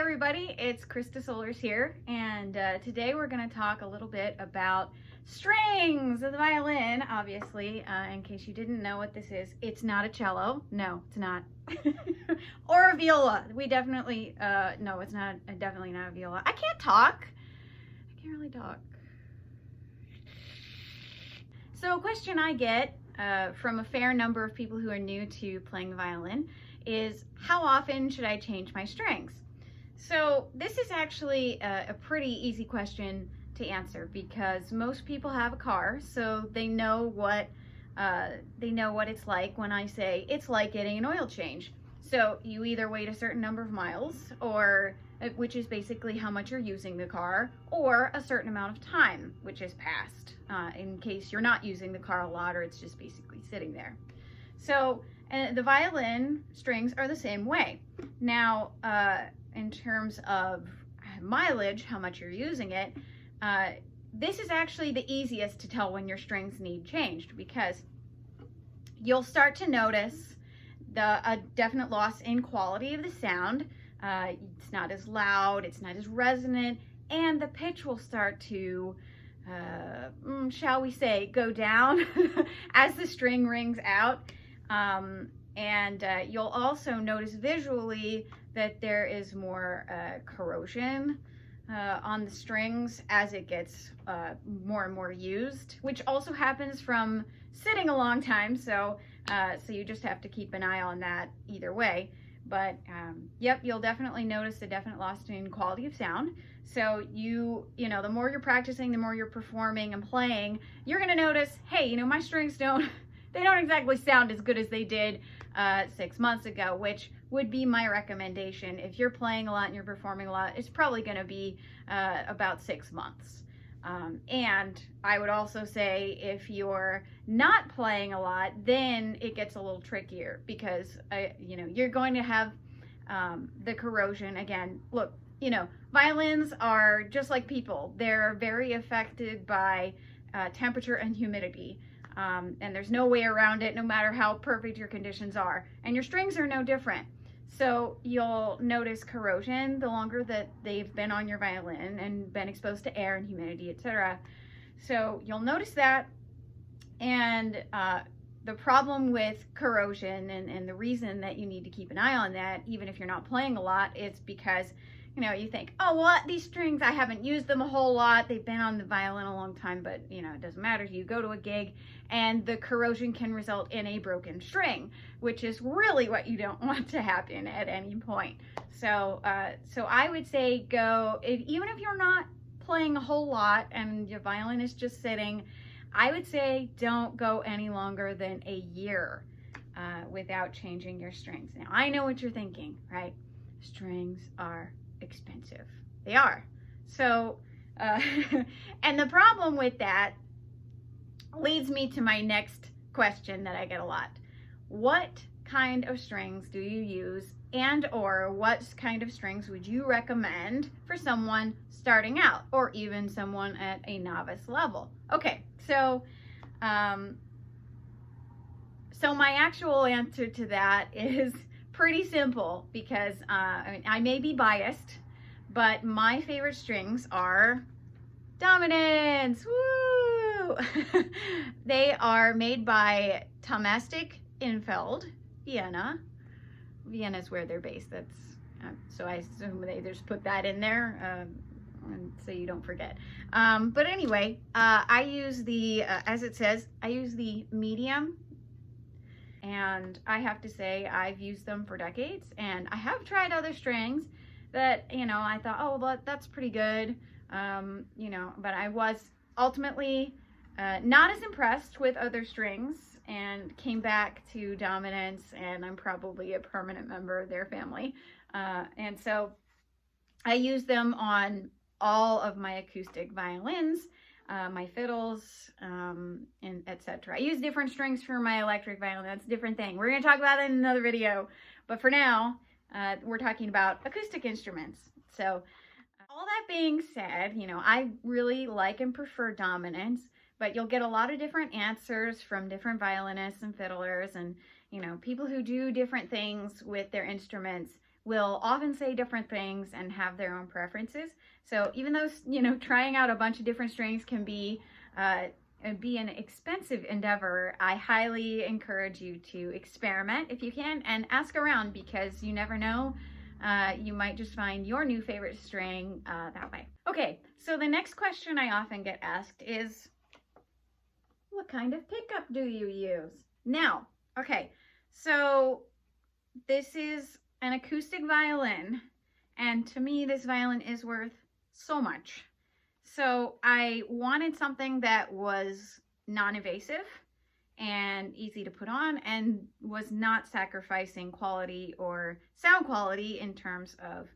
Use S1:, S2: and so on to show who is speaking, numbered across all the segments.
S1: everybody, it's Krista Solers here, and today we're going to talk a little bit about strings of the violin. Obviously, in case you didn't know what this is, it's not a cello. No, it's not. Or a viola. We definitely, no, it's not, definitely not a viola. I can't talk. I can't really talk. So a question I get from a fair number of people who are new to playing the violin is, how often should I change my strings? So this is actually a pretty easy question to answer, because most people have a car, so they know what it's like when I say it's like getting an oil change. So you either wait a certain number of miles, or which is basically how much you're using the car, or a certain amount of time, which is passed, in case you're not using the car a lot, or it's just basically sitting there. So the violin strings are the same way. Now, in terms of mileage, how much you're using it, this is actually the easiest to tell when your strings need changed, because you'll start to notice a definite loss in quality of the sound. It's not as loud, it's not as resonant, and the pitch will start to, shall we say, go down as the string rings out. You'll also notice visually that there is more corrosion on the strings as it gets more and more used, which also happens from sitting a long time. So you just have to keep an eye on that either way. But yep, you'll definitely notice a definite loss in quality of sound. So you know, the more you're practicing, the more you're performing and playing, you're gonna notice, hey, you know, my strings don't exactly sound as good as they did 6 months ago, which would be my recommendation. If you're playing a lot and you're performing a lot, it's probably going to be about 6 months. And I would also say, if you're not playing a lot, then it gets a little trickier, because you know, you're going to have the corrosion again. Look, you know, violins are just like people. They're very affected by temperature and humidity. And there's no way around it, no matter how perfect your conditions are. And your strings are no different. So you'll notice corrosion the longer that they've been on your violin and been exposed to air and humidity, etc. So you'll notice that. And the problem with corrosion, and the reason that you need to keep an eye on that, even if you're not playing a lot, is because, you know, you think, oh, well, these strings, I haven't used them a whole lot. They've been on the violin a long time, but, you know, it doesn't matter. You go to a gig and the corrosion can result in a broken string, which is really what you don't want to happen at any point. So I would say even if you're not playing a whole lot and your violin is just sitting, I would say don't go any longer than a year without changing your strings. Now, I know what you're thinking, right? Strings are expensive. They are. So, and the problem with that leads me to my next question that I get a lot. What kind of strings do you use, and/or what kind of strings would you recommend for someone starting out, or even someone at a novice level? Okay, so my actual answer to that is pretty simple, because I mean, I may be biased, but my favorite strings are dominants. Woo! They are made by Thomastic Infeld, Vienna. Vienna is where they're based. That's so I assume they just put that in there, and so you don't forget. But anyway, I use the as it says, I use the medium. And I have to say, I've used them for decades, and I have tried other strings that, you know, I thought, oh, well, that's pretty good, you know, but I was ultimately not as impressed with other strings, and came back to dominants, and I'm probably a permanent member of their family. And so I use them on all of my acoustic violins, my fiddles, and etc. I use different strings for my electric violin. That's a different thing. We're going to talk about that in another video. But for now, we're talking about acoustic instruments. So all that being said, you know, I really like and prefer dominants, but you'll get a lot of different answers from different violinists and fiddlers, and, you know, people who do different things with their instruments will often say different things and have their own preferences. So even though, you know, trying out a bunch of different strings can be an expensive endeavor, I highly encourage you to experiment if you can and ask around, because you never know. You might just find your new favorite string that way. Okay, so the next question I often get asked is, what kind of pickup do you use? Now, okay, so this is an acoustic violin, and to me this violin is worth so much. So I wanted something that was non-invasive and easy to put on and was not sacrificing quality or sound quality in terms of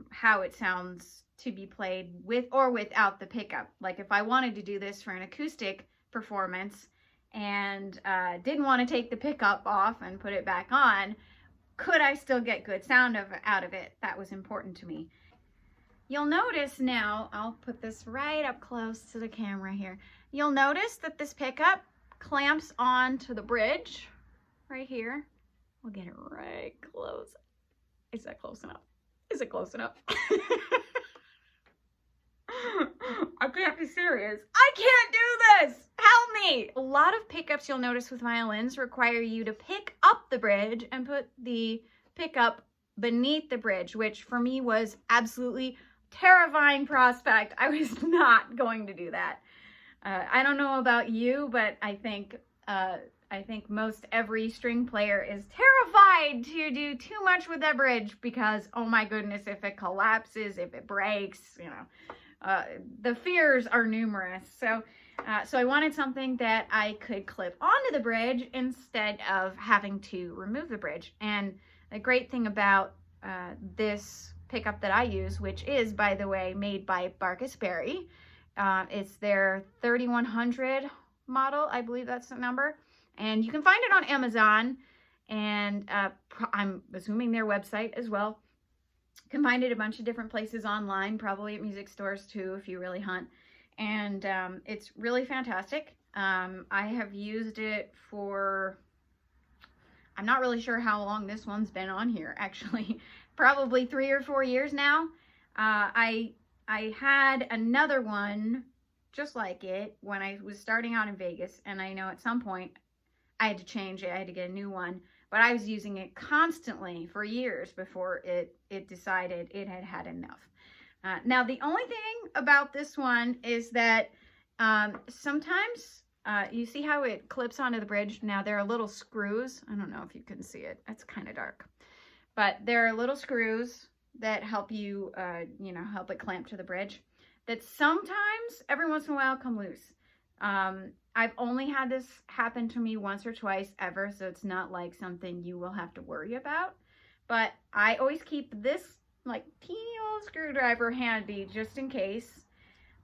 S1: how it sounds to be played with or without the pickup. Like if I wanted to do this for an acoustic performance and didn't want to take the pickup off and put it back on, could I still get good sound out of it? That was important to me. You'll notice now, I'll put this right up close to the camera here. You'll notice that this pickup clamps onto the bridge right here. We'll get it right close. Is that close enough? Is it close enough? I can't be serious. I can't do this. Help me. A lot of pickups you'll notice with violins require you to pick up the bridge and put the pickup beneath the bridge, which for me was absolutely terrifying prospect. I was not going to do that. I don't know about you, but I think most every string player is terrified to do too much with that bridge because, oh my goodness, if it collapses, if it breaks, you know, the fears are numerous. So I wanted something that I could clip onto the bridge instead of having to remove the bridge. And the great thing about this pickup that I use, which is, by the way, made by Barkus Berry, it's their 3100 model, I believe that's the number, and you can find it on Amazon, and I'm assuming their website as well. You can find it a bunch of different places online, probably at music stores too if you really hunt, and it's really fantastic. I have used it for, I'm not really sure how long this one's been on here, actually. Probably 3 or 4 years now. I had another one just like it when I was starting out in Vegas, and I know at some point I had to change it. I had to get a new one, but I was using it constantly for years before it decided it had had enough. Now, the only thing about this one is that sometimes you see how it clips onto the bridge. Now, there are little screws. I don't know if you can see it. It's kind of dark. But there are little screws that help you, help it clamp to the bridge that sometimes, every once in a while, come loose. I've only had this happen to me once or twice ever, so it's not like something you will have to worry about. But I always keep this like teeny little screwdriver handy just in case.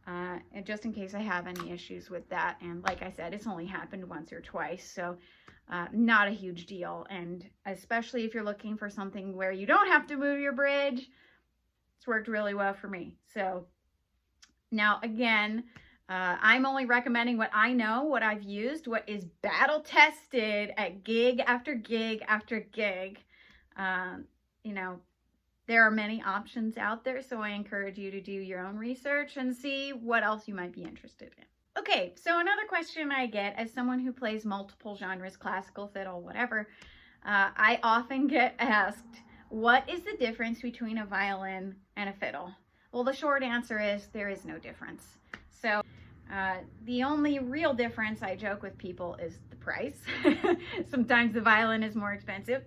S1: And just in case I have any issues with that. And like I said, it's only happened once or twice, so not a huge deal. And especially if you're looking for something where you don't have to move your bridge, it's worked really well for me. So now again, I'm only recommending what I know, what I've used, what is battle tested at gig after gig after gig. There are many options out there, so I encourage you to do your own research and see what else you might be interested in. Okay, so another question I get as someone who plays multiple genres, classical, fiddle, whatever, I often get asked, what is the difference between a violin and a fiddle? Well, the short answer is there is no difference. So the only real difference, I joke with people, is the price. Sometimes the violin is more expensive.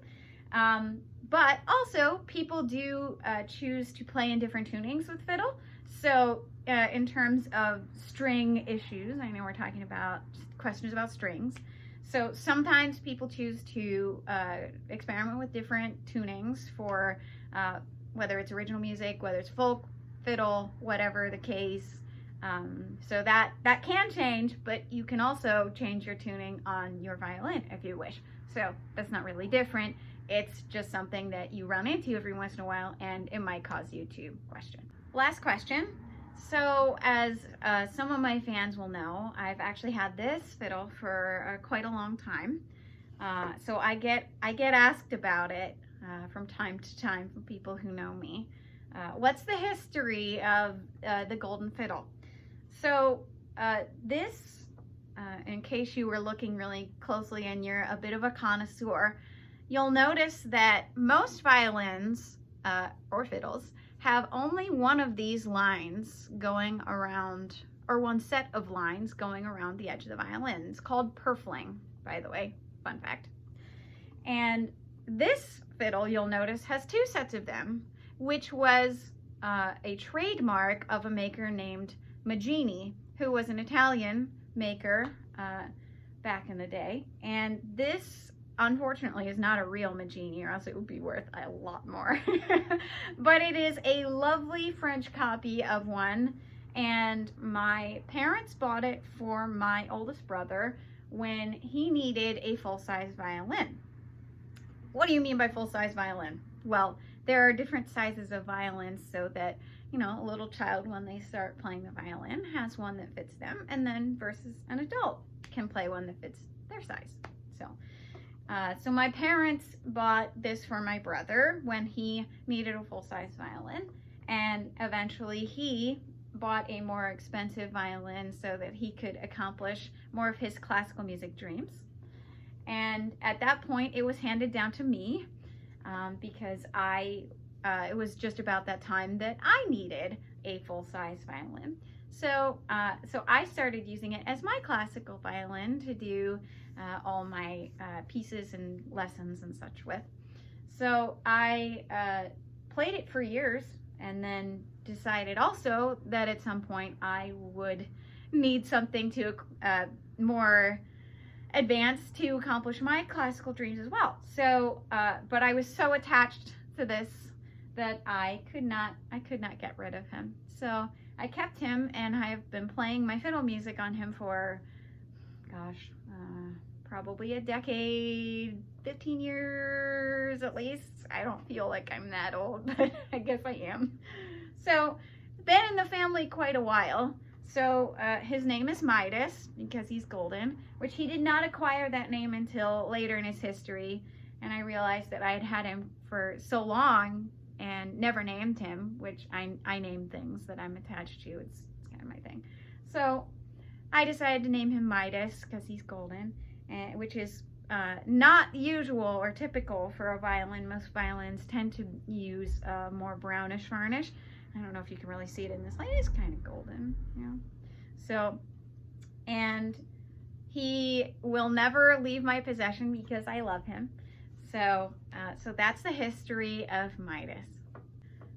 S1: But also, people do choose to play in different tunings with fiddle. So in terms of string issues, I know we're talking about questions about strings. So sometimes people choose to experiment with different tunings for whether it's original music, whether it's folk, fiddle, whatever the case. So that can change, but you can also change your tuning on your violin if you wish. So that's not really different. It's just something that you run into every once in a while, and it might cause you to question. Last question. So as some of my fans will know, I've actually had this fiddle for quite a long time. So I get asked about it from time to time for people who know me. What's the history of the golden fiddle? So this, in case you were looking really closely and you're a bit of a connoisseur, you'll notice that most violins or fiddles have only one of these lines going around, or one set of lines going around the edge of the violin. It's called purfling, by the way, fun fact. And this fiddle, you'll notice, has two sets of them, which was a trademark of a maker named Maggini, who was an Italian maker back in the day. And this, unfortunately, is not a real Maggini, or else it would be worth a lot more. But it is a lovely French copy of one, and my parents bought it for my oldest brother when he needed a full-size violin. What do you mean by full-size violin? Well, there are different sizes of violins, so that, you know, a little child, when they start playing the violin, has one that fits them, and then versus an adult can play one that fits their size. So my parents bought this for my brother when he needed a full-size violin, and eventually he bought a more expensive violin so that he could accomplish more of his classical music dreams. And at that point, it was handed down to me because it was just about that time that I needed a full-size violin. So I started using it as my classical violin to do all my pieces and lessons and such with. So I played it for years, and then decided also that at some point I would need something to more advanced to accomplish my classical dreams as well. So, but I was so attached to this that I could not get rid of him. So I kept him, and I have been playing my fiddle music on him for, gosh, probably a decade, 15 years at least. I don't feel like I'm that old, but I guess I am. So, been in the family quite a while. So his name is Midas because he's golden, which he did not acquire that name until later in his history. And I realized that I had had him for so long and never named him, which I name things that I'm attached to. It's kind of my thing. So I decided to name him Midas because he's golden, which is not usual or typical for a violin. Most violins tend to use more brownish varnish. I don't know if you can really see it in this light. It's kind of golden, you know. So, and he will never leave my possession because I love him. So, so that's the history of Midas.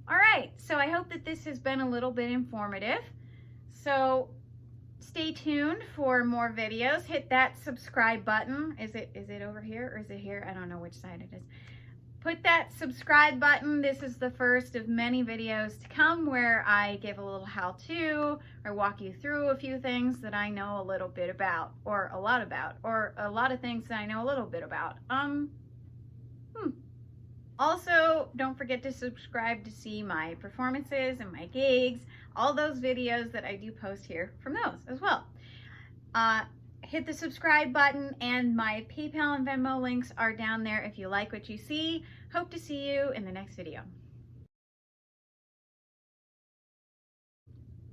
S1: All right, so I hope that this has been a little bit informative. So stay tuned for more videos. Hit that subscribe button. Is it over here or is it here? I don't know which side it is. Put that subscribe button. This is the first of many videos to come where I give a little how-to or walk you through a few things that I know a little bit about, or a lot about, or a lot of things that I know a little bit about. Also, don't forget to subscribe to see my performances and my gigs, all those videos that I do post here from those as well. Hit the subscribe button, and my PayPal and Venmo links are down there if you like what you see. Hope to see you in the next video.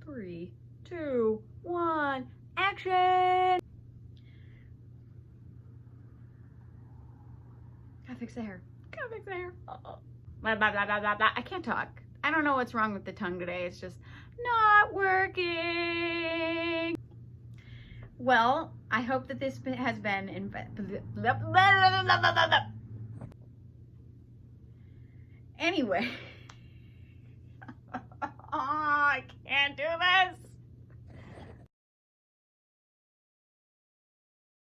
S1: 3, 2, 1, action! Gotta fix the hair. Gotta fix the hair. Uh-oh. Blah, blah, blah, blah, blah, blah. I can't talk. I don't know what's wrong with the tongue today. It's just not working. Well, I hope that this has been anyway. Oh, I can't do this.